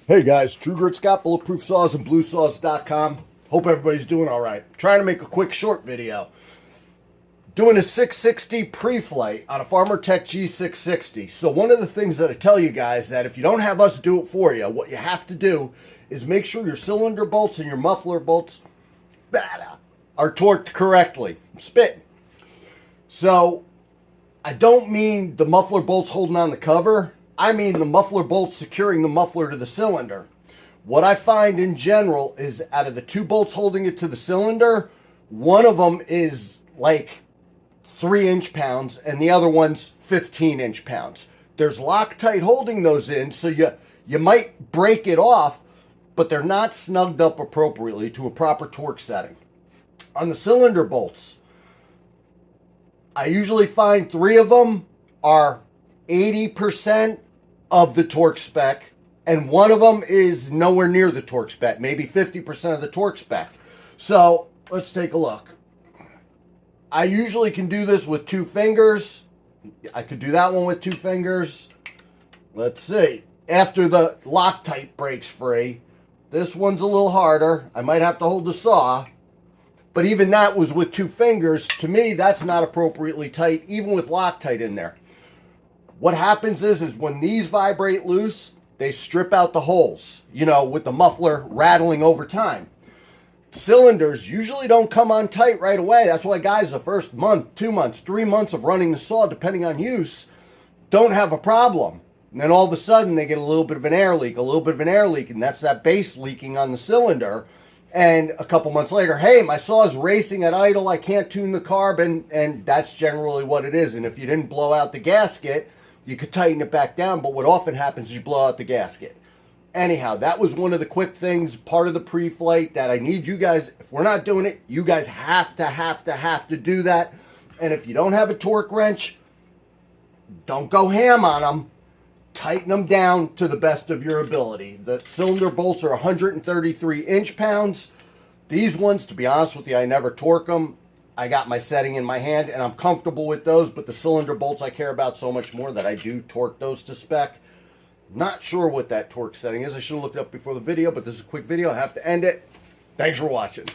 Hey guys, True Grit Scott, Bulletproof Saws and BLUESAWS.com. Hope everybody's doing alright. Trying to make a quick short video. Doing a 660 pre-flight on a Farmer Tech G660. So one of the things that I tell you guys that if you don't have us do it for you, what you have to do is make sure your cylinder bolts and your muffler bolts are torqued correctly. I'm spitting. So I don't mean the muffler bolts holding on the cover. I mean the muffler bolts securing the muffler to the cylinder. What I find in general is out of the two bolts holding it to the cylinder, one of them is like 3 inch-pounds and the other one's 15 inch-pounds. There's Loctite holding those in, so you might break it off, but they're not snugged up appropriately to a proper torque setting. On the cylinder bolts, I usually find 3 of them are 80% of the torque spec, and one of them is nowhere near the torque spec, maybe 50% of the torque spec. So let's take a look. I usually can do this with 2 fingers. I could do that one with 2 fingers. Let's see. After the Loctite breaks free, this one's a little harder. I might have to hold the saw, but even that was with 2 fingers. To me, that's not appropriately tight, even with Loctite in there. What happens is when these vibrate loose, they strip out the holes, with the muffler rattling over time. Cylinders usually don't come on tight right away. That's why guys, the first month, 2 months, 3 months of running the saw, depending on use, don't have a problem. And then all of a sudden they get a little bit of an air leak, and that's that base leaking on the cylinder. And a couple months later, hey, my saw is racing at idle, I can't tune the carb, and that's generally what it is. And if you didn't blow out the gasket, you could tighten it back down, but what often happens is you blow out the gasket. Anyhow, that was one of the quick things, part of the pre-flight, that I need you guys, if we're not doing it, you guys have to do that. And if you don't have a torque wrench, don't go ham on them. Tighten them down to the best of your ability. The cylinder bolts are 133 inch-pounds. These ones, to be honest with you, I never torque them. I got my setting in my hand, and I'm comfortable with those, but the cylinder bolts I care about so much more that I do torque those to spec. Not sure what that torque setting is. I should have looked it up before the video, but this is a quick video. I have to end it. Thanks for watching.